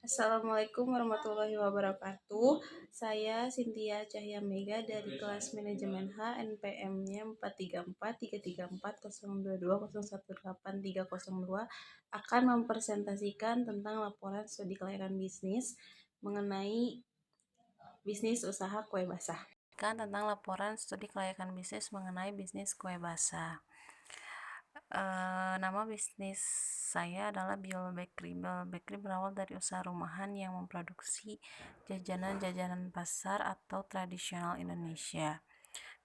Assalamualaikum warahmatullahi wabarakatuh. Saya Cynthia Cahya Mega dari kelas manajemen H, NPM-nya 434 334 022 018 302 akan mempresentasikan tentang laporan studi kelayakan bisnis mengenai bisnis usaha kue basah. Tentang laporan studi kelayakan bisnis mengenai bisnis kue basah. Nama bisnis saya adalah Biol Bakery. Biol Bakery berawal dari usaha rumahan yang memproduksi jajanan-jajanan pasar atau tradisional Indonesia.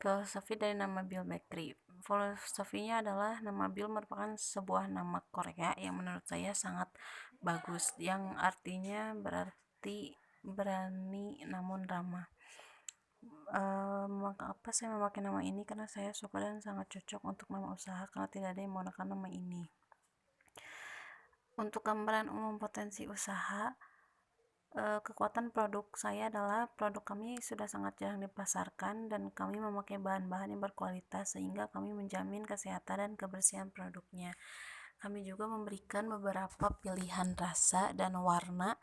Filosofi dari nama Biol Bakery. Filosofinya adalah nama Biol merupakan sebuah nama Korea yang menurut saya sangat bagus, yang artinya berarti berani namun ramah. Mengapa saya memakai nama ini? Karena saya suka dan sangat cocok untuk nama usaha karena tidak ada yang menggunakan nama ini. Untuk gambaran umum potensi usaha, kekuatan produk saya adalah produk kami sudah sangat jarang dipasarkan dan kami memakai bahan-bahan yang berkualitas sehingga kami menjamin kesehatan dan kebersihan produknya. Kami juga memberikan beberapa pilihan rasa dan warna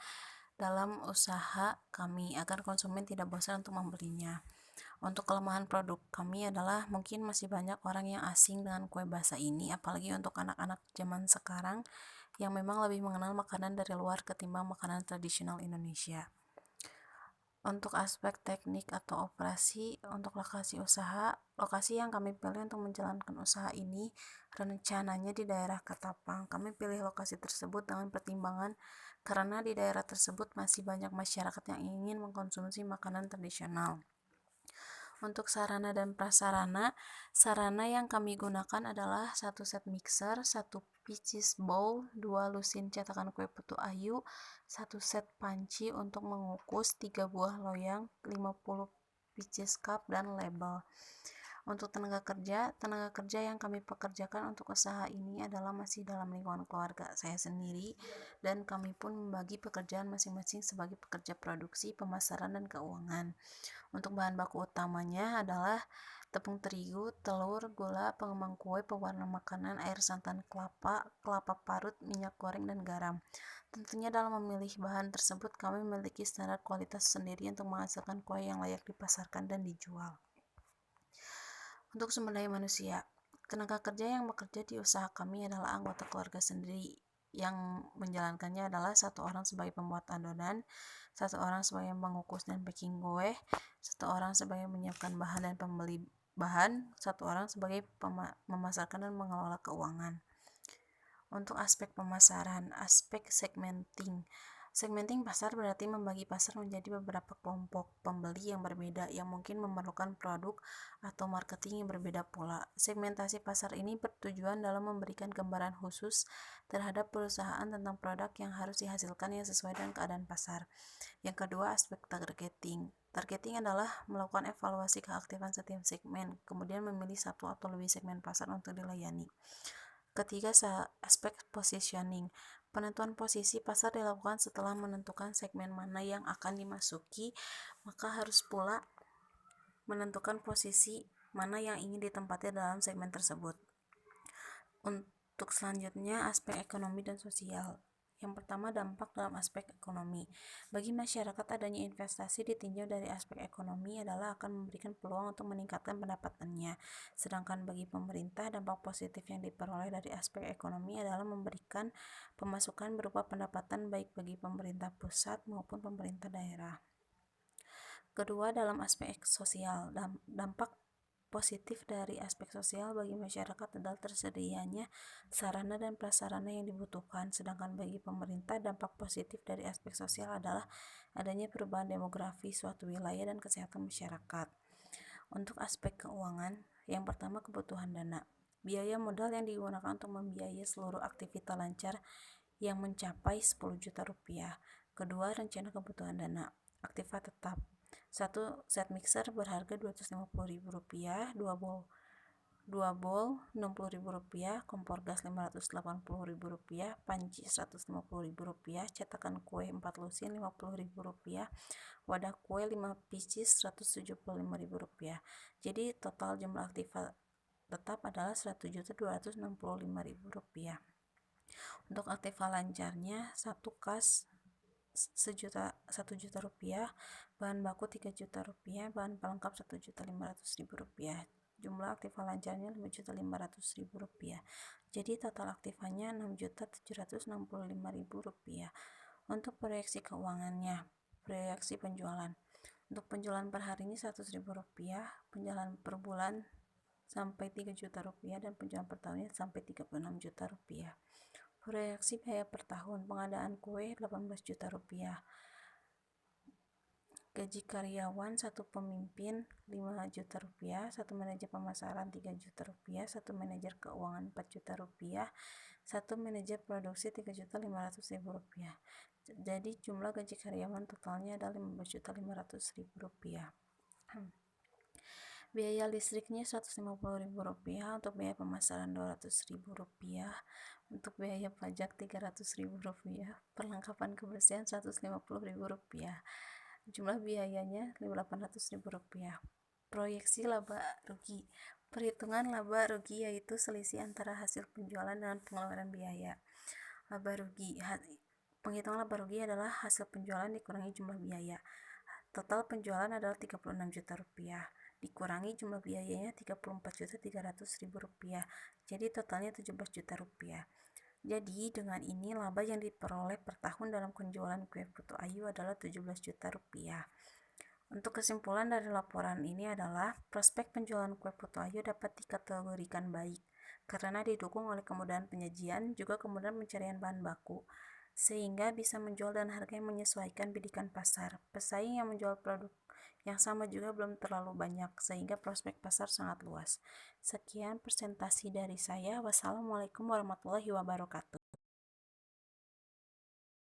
dalam usaha kami agar konsumen tidak bosan untuk membelinya. Untuk kelemahan produk kami adalah mungkin masih banyak orang yang asing dengan kue basah ini, apalagi untuk anak-anak zaman sekarang yang memang lebih mengenal makanan dari luar ketimbang makanan tradisional Indonesia. Untuk aspek teknik atau operasi, untuk lokasi usaha, lokasi yang kami pilih untuk menjalankan usaha ini rencananya di daerah Ketapang. Kami pilih lokasi tersebut dengan pertimbangan karena di daerah tersebut masih banyak masyarakat yang ingin mengkonsumsi makanan tradisional. Untuk sarana dan prasarana, sarana yang kami gunakan adalah 1 set mixer, 1 picis bowl, 2 lusin cetakan kue putu ayu, 1 set panci untuk mengukus, 3 buah loyang, 50 picis cup, dan label. Untuk tenaga kerja yang kami pekerjakan untuk usaha ini adalah masih dalam lingkungan keluarga saya sendiri, dan kami pun membagi pekerjaan masing-masing sebagai pekerja produksi, pemasaran, dan keuangan. Untuk bahan baku utamanya adalah tepung terigu, telur, gula, pengembang kue, pewarna makanan, air santan kelapa, kelapa parut, minyak goreng, dan garam. Tentunya dalam memilih bahan tersebut kami memiliki standar kualitas sendiri untuk menghasilkan kue yang layak dipasarkan dan dijual. Untuk sumber daya manusia, tenaga kerja yang bekerja di usaha kami adalah anggota keluarga sendiri. Yang menjalankannya adalah 1 orang sebagai pembuat adonan, 1 orang sebagai mengukus dan packing kue, 1 orang sebagai menyiapkan bahan dan pembeli bahan, 1 orang sebagai memasarkan dan mengelola keuangan. Untuk aspek pemasaran, aspek segmenting pasar berarti membagi pasar menjadi beberapa kelompok pembeli yang berbeda yang mungkin memerlukan produk atau marketing yang berbeda pula. Segmentasi pasar ini bertujuan dalam memberikan gambaran khusus terhadap perusahaan tentang produk yang harus dihasilkan yang sesuai dengan keadaan pasar. Yang kedua, aspek targeting. Targeting adalah melakukan evaluasi keaktifan setiap segmen, kemudian memilih 1 atau lebih segmen pasar untuk dilayani. Ketiga, aspek positioning. Penentuan posisi pasar dilakukan setelah menentukan segmen mana yang akan dimasuki, maka harus pula menentukan posisi mana yang ingin ditempati dalam segmen tersebut. Untuk selanjutnya, aspek ekonomi dan sosial. Yang pertama, dampak dalam aspek ekonomi. Bagi masyarakat, adanya investasi ditinjau dari aspek ekonomi adalah akan memberikan peluang untuk meningkatkan pendapatannya. Sedangkan bagi pemerintah, dampak positif yang diperoleh dari aspek ekonomi adalah memberikan pemasukan berupa pendapatan baik bagi pemerintah pusat maupun pemerintah daerah. Kedua, dalam aspek sosial, dampak positif dari aspek sosial bagi masyarakat adalah tersedianya sarana dan prasarana yang dibutuhkan, sedangkan bagi pemerintah dampak positif dari aspek sosial adalah adanya perubahan demografi suatu wilayah dan kesehatan masyarakat. Untuk aspek keuangan, yang pertama kebutuhan dana. Biaya modal yang digunakan untuk membiayai seluruh aktivitas lancar yang mencapai 10 juta rupiah. Kedua, rencana kebutuhan dana. Aktiva tetap. 1 set mixer berharga Rp250.000, 2 bowl Rp60.000, kompor gas Rp580.000, panci Rp150.000, cetakan kue 4 lusin Rp50.000, wadah kue 5 pieces Rp175.000. Jadi total jumlah aktiva tetap adalah Rp100.265.000. Untuk aktiva lancarnya 1 kas 1 juta rupiah, bahan baku 3 juta rupiah, bahan pelengkap 1.500.000 rupiah. Jumlah aktiva lancarnya 5.500.000 rupiah. Jadi total aktivanya 6.765.000 rupiah. Untuk proyeksi keuangannya, proyeksi penjualan. Untuk penjualan per hari ini 100.000 rupiah, penjualan per bulan sampai 3 juta rupiah, dan penjualan per tahunnya sampai 36 juta rupiah. Proyeksi biaya per tahun, pengadaan kue 18 juta rupiah, gaji karyawan 1 pemimpin 5 juta rupiah, 1 manajer pemasaran 3 juta rupiah, 1 manajer keuangan 4 juta rupiah, 1 manajer produksi 3.500.000 rupiah. Jadi jumlah gaji karyawan totalnya adalah 15.500.000 rupiah. Biaya listriknya 150.000 rupiah, untuk biaya pemasaran 200.000 rupiah, untuk biaya pajak 300.000 rupiah, perlengkapan kebersihan 150.000 rupiah. Jumlah biayanya 800.000 rupiah. Proyeksi laba rugi. Perhitungan laba rugi yaitu selisih antara hasil penjualan dan pengeluaran biaya. Laba rugi. Penghitungan laba rugi adalah hasil penjualan dikurangi jumlah biaya. Total penjualan adalah 36 juta rupiah, dikurangi jumlah biayanya 34.300.000 rupiah. Jadi totalnya 17 juta rupiah. Jadi dengan ini laba yang diperoleh per tahun dalam penjualan kue Putu Ayu adalah 17 juta rupiah. Untuk kesimpulan dari laporan ini adalah prospek penjualan kue Putu Ayu dapat dikategorikan baik karena didukung oleh kemudahan penyajian, juga kemudahan pencarian bahan baku, sehingga bisa menjual dan harga yang menyesuaikan bidikan pasar. Pesaing yang menjual produk yang sama juga belum terlalu banyak, sehingga prospek pasar sangat luas. Sekian presentasi dari saya. Wassalamualaikum warahmatullahi wabarakatuh.